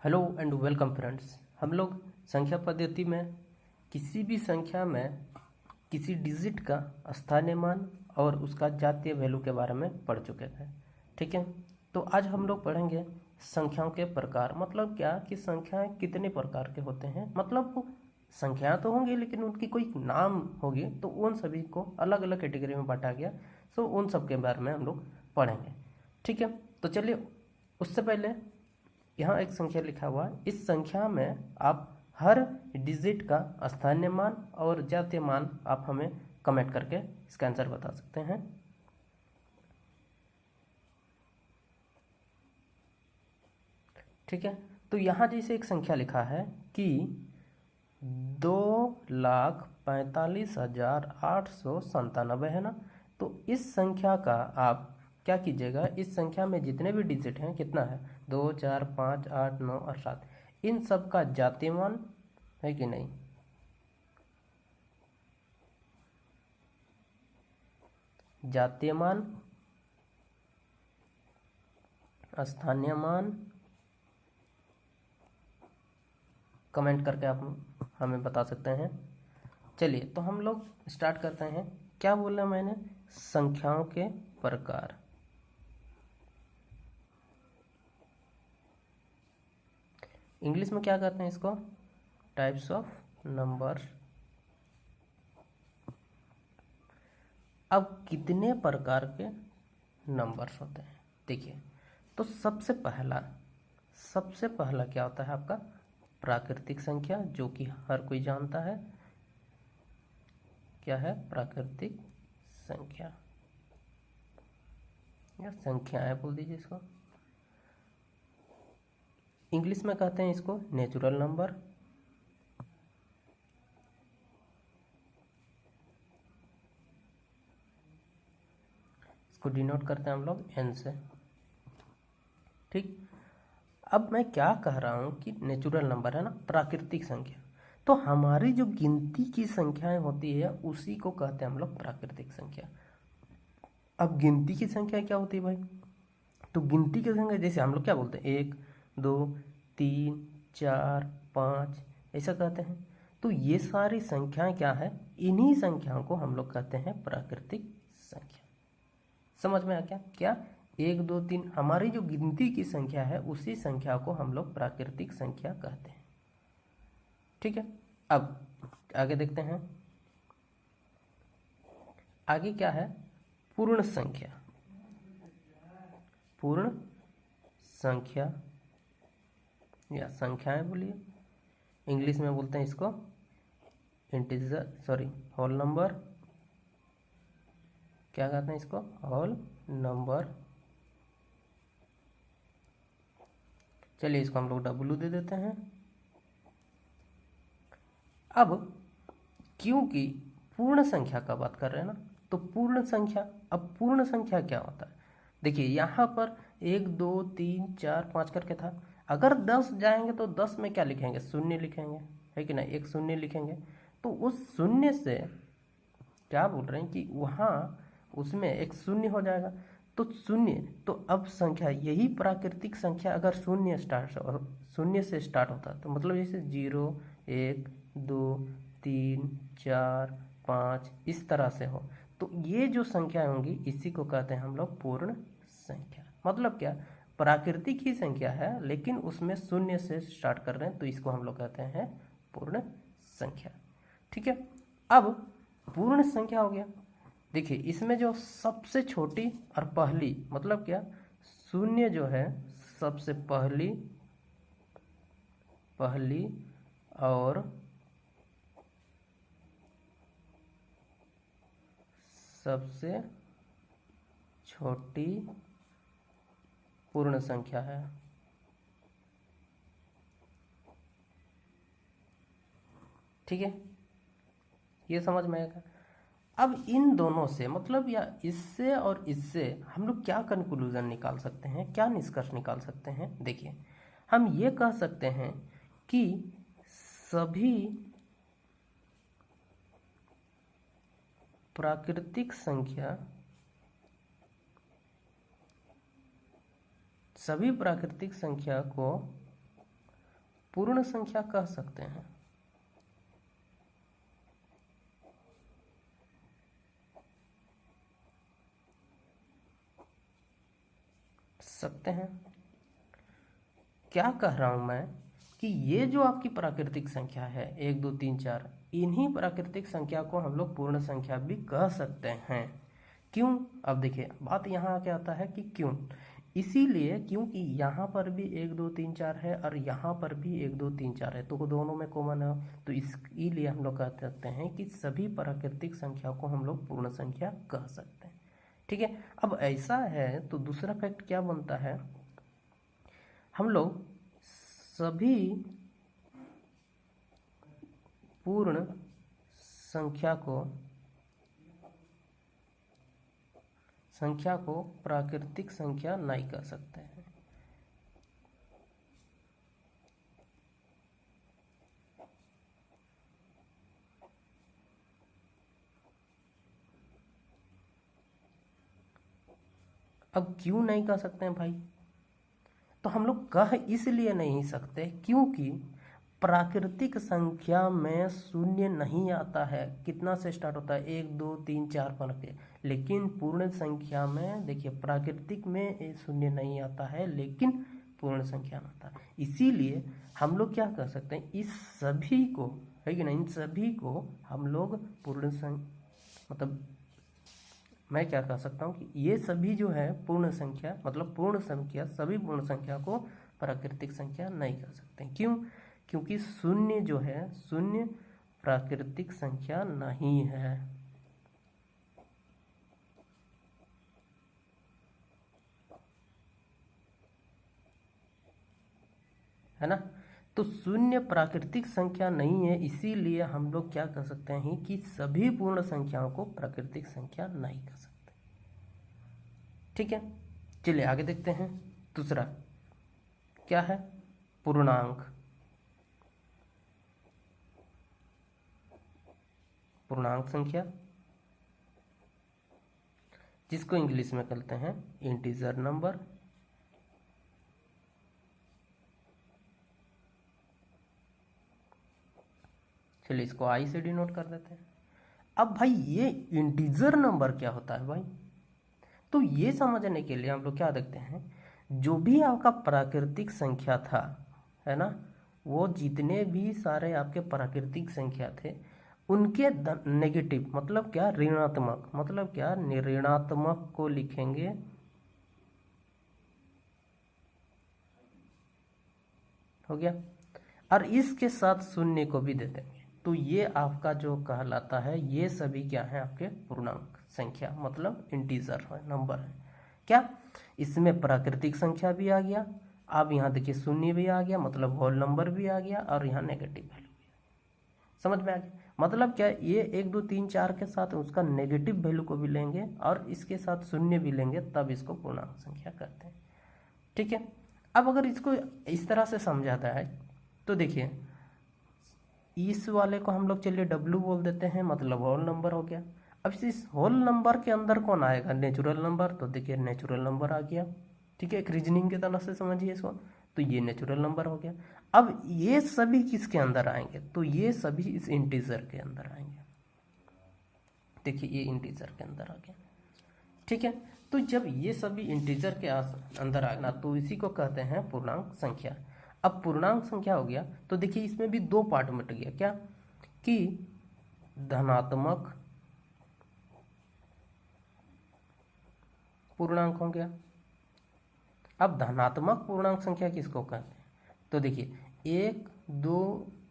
Hello and welcome friends. हम लोग संख्या पद्धति में किसी भी संख्या में किसी डिजिट का स्थानीय मान और उसका जातीय वैल्यू के बारे में पढ़ चुके हैं। ठीक है, तो आज हम लोग पढ़ेंगे संख्याओं के प्रकार। मतलब क्या कि संख्याएं कितने प्रकार के होते हैं, मतलब वो संख्याएं तो होंगी लेकिन उनकी कोई नाम होगी, तो उन सभी को अलग अलग कैटेगरी में बांटा गया। सो उन सब के बारे में हम लोग पढ़ेंगे। ठीक है, तो चलिए उससे पहले यहाँ एक संख्या लिखा हुआ है। इस संख्या में आप हर डिजिट का स्थानीय मान और जातीय मान आप हमें कमेंट करके इसका आंसर बता सकते हैं। ठीक है, तो यहाँ जैसे एक संख्या लिखा है कि 2,45,897 है ना। तो इस संख्या का आप क्या कीजिएगा, इस संख्या में जितने भी डिजिट हैं, कितना है 2, 4, 5, 8, 9 और 7, इन सब का जातीय मान है कि नहीं। जातीय मान, स्थानीय मान कमेंट करके आप हमें बता सकते हैं। चलिए तो हम लोग स्टार्ट करते हैं। क्या बोला मैंने, संख्याओं के प्रकार। इंग्लिश में क्या कहते हैं इसको, टाइप्स ऑफ नंबर। अब कितने प्रकार के नंबर्स होते हैं देखिए। तो सबसे पहला क्या होता है आपका, प्राकृतिक संख्या, जो कि हर कोई जानता है। क्या है, प्राकृतिक संख्या या संख्याएं बोल दीजिए इसको। इंग्लिश में कहते हैं इसको नेचुरल नंबर। इसको डिनोट करते हैं हम लोग एन से। ठीक, अब मैं क्या कह रहा हूँ कि नेचुरल नंबर है ना, प्राकृतिक संख्या। तो हमारी जो गिनती की संख्याएं होती है उसी को कहते हैं हम लोग प्राकृतिक संख्या। अब गिनती की संख्या क्या होती है भाई, तो गिनती की संख्या जैसे हम लोग क्या बोलते हैं 1, 2, 3, 4, 5 ऐसा कहते हैं। तो ये सारी संख्याएं क्या है, इन्हीं संख्याओं को हम लोग कहते हैं प्राकृतिक संख्या। समझ में आ गया क्या, 1, 2, 3 हमारी जो गिनती की संख्या है उसी संख्या को हम लोग प्राकृतिक संख्या कहते हैं। ठीक है, अब आगे देखते हैं। आगे क्या है, पूर्ण संख्या। पूर्ण संख्या या संख्याएं बोलिए, इंग्लिश में बोलते हैं इसको होल नंबर। क्या कहते हैं इसको, होल नंबर। चलिए इसको हम लोग डब्लू दे देते हैं। अब क्योंकि पूर्ण संख्या का बात कर रहे हैं ना, तो पूर्ण संख्या, अब पूर्ण संख्या क्या होता है देखिए, यहाँ पर 1, 2, 3, 4, 5 करके था। अगर 10 जाएंगे तो 10 में क्या लिखेंगे, शून्य लिखेंगे, है कि नहीं, एक शून्य लिखेंगे। तो उस शून्य से क्या बोल रहे हैं कि वहाँ उसमें एक शून्य हो जाएगा। तो शून्य, तो अब संख्या, यही प्राकृतिक संख्या अगर शून्य से स्टार्ट होता है, तो मतलब जैसे 0, 1, 2, 3, 4, 5 इस तरह से हो, तो ये जो संख्याएं होंगी इसी को कहते हैं हम लोग पूर्ण संख्या। मतलब क्या, प्राकृतिक ही संख्या है लेकिन उसमें शून्य से स्टार्ट कर रहे हैं, तो इसको हम लोग कहते हैं पूर्ण संख्या। ठीक है, अब पूर्ण संख्या हो गया। देखिए इसमें जो सबसे छोटी और पहली, मतलब क्या, शून्य जो है सबसे पहली और सबसे छोटी पूर्ण संख्या है। ठीक है, ये समझ में आएगा। अब इन दोनों से मतलब, या इससे और इससे हम लोग क्या कंक्लूजन निकाल सकते हैं, क्या निष्कर्ष निकाल सकते हैं। देखिए हम ये कह सकते हैं कि सभी प्राकृतिक संख्या को पूर्ण संख्या कह सकते हैं। क्या कह रहा हूं मैं कि ये जो आपकी प्राकृतिक संख्या है 1 2 3 4, इन्हीं प्राकृतिक संख्या को हम लोग पूर्ण संख्या भी कह सकते हैं। क्यों? अब देखिए बात यहाँ क्या आता है कि क्यों, इसीलिए क्योंकि यहाँ पर भी 1 2 3 4 है और यहाँ पर भी 1 2 3 4 है, तो दोनों में कॉमन है, तो इसलिए हम लोग कह सकते हैं कि सभी प्राकृतिक संख्या को हम लोग पूर्ण संख्या कह सकते हैं। ठीक है, अब ऐसा है तो दूसरा फैक्ट क्या बनता है, हम लोग सभी पूर्ण संख्या को प्राकृतिक संख्या नहीं कह सकते हैं। अब क्यों नहीं कह सकते हैं भाई? तो हम लोग कह इसलिए नहीं सकते क्योंकि प्राकृतिक संख्या में शून्य नहीं आता है। कितना से स्टार्ट होता है? 1 2 3 4 5 के, लेकिन पूर्ण संख्या में देखिए प्राकृतिक में शून्य नहीं आता है, लेकिन पूर्ण संख्या में आता है। इसीलिए हम लोग क्या कर सकते हैं, इस सभी को, है कि नहीं, इन सभी को हम लोग पूर्ण मतलब मैं क्या कह सकता हूँ कि ये सभी जो है पूर्ण संख्या, मतलब पूर्ण संख्या, सभी पूर्ण संख्या को प्राकृतिक संख्या नहीं कह सकते। क्यों? क्योंकि शून्य जो है, शून्य प्राकृतिक संख्या नहीं है ना। तो शून्य प्राकृतिक संख्या नहीं है, इसीलिए हम लोग क्या कह सकते हैं कि सभी पूर्ण संख्याओं को प्राकृतिक संख्या नहीं कह सकते। ठीक है, चलिए आगे देखते हैं। दूसरा क्या है? पूर्णांक। पूर्णांक संख्या जिसको इंग्लिश में कहते हैं इंटीजर नंबर। चलिए इसको आई से डिनोट कर देते हैं। अब भाई ये इंटीजर नंबर क्या होता है भाई? तो ये समझने के लिए हम लोग क्या देखते हैं, जो भी आपका प्राकृतिक संख्या था, है ना, वो जितने भी सारे आपके प्राकृतिक संख्या थे उनके नेगेटिव मतलब क्या, ऋणात्मक, मतलब क्या, ऋणात्मक को लिखेंगे हो गया, और इसके साथ शून्य को भी दे देंगे। तो ये आपका जो कहलाता है, ये सभी क्या है, आपके पूर्णांक संख्या, मतलब इंटीजर है, नंबर है। क्या इसमें प्राकृतिक संख्या भी आ गया, अब यहाँ देखिए शून्य भी आ गया, मतलब होल नंबर भी आ गया, और यहाँ नेगेटिव वैल्यू भी। समझ में आ गया? मतलब क्या, ये 1 2 3 4 के साथ उसका नेगेटिव वैल्यू को भी लेंगे और इसके साथ शून्य भी लेंगे, तब इसको पूर्णांक संख्या कहते हैं। ठीक है, अब अगर इसको इस तरह से समझाता है तो देखिए इस वाले को हम लोग चलिए डब्ल्यू बोल देते हैं, मतलब होल नंबर हो गया। अब इस होल नंबर के अंदर कौन आएगा? Natural number. तो देखिए नेचुरल नंबर आ गया। ठीक है, एक रीजनिंग की तरह से समझिए इसको, तो ये नेचुरल नंबर हो गया। अब ये सभी किसके अंदर आएंगे? तो ये सभी इस इंटीजर के अंदर आएंगे। देखिए ये इंटीजर के अंदर आ गया। ठीक है, तो जब ये सभी इंटीजर के अंदर आए ना, तो इसी को कहते हैं पूर्णांक संख्या। अब पूर्णांक संख्या हो गया तो देखिए इसमें भी दो पार्ट मिट गया। क्या कि धनात्मक पूर्णांक हो गया। अब धनात्मक पूर्णांक संख्या किसको कहते हैं? तो देखिए 1 2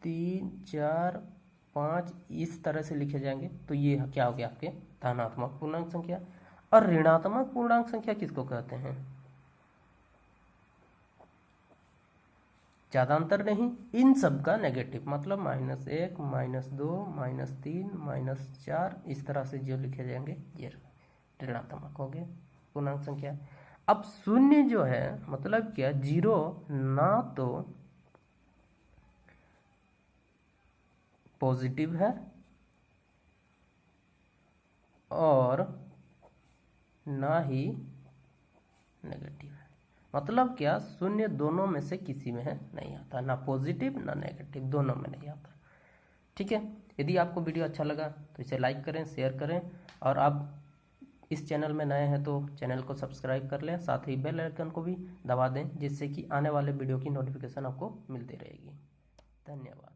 3 4 5 इस तरह से लिखे जाएंगे, तो ये क्या हो गया, आपके धनात्मक पूर्णांक संख्या। और ऋणात्मक पूर्णांक संख्या किसको कहते हैं? ज़्यादा अंतर नहीं, इन सब का नेगेटिव, मतलब -1 -2 -3 -4 इस तरह से जो लिखे जाएंगे ये ऋणात्मक हो गए पूर्णांक संख्या। अब शून्य जो है मतलब क्या, जीरो ना तो पॉजिटिव है और ना ही नेगेटिव है, मतलब क्या, शून्य दोनों में से किसी में है नहीं आता, ना पॉजिटिव ना नेगेटिव, दोनों में नहीं आता। ठीक है, यदि आपको वीडियो अच्छा लगा तो इसे लाइक करें, शेयर करें, और आप इस चैनल में नए हैं तो चैनल को सब्सक्राइब कर लें, साथ ही बेल आइकन को भी दबा दें, जिससे कि आने वाले वीडियो की नोटिफिकेशन आपको मिलती रहेगी। धन्यवाद।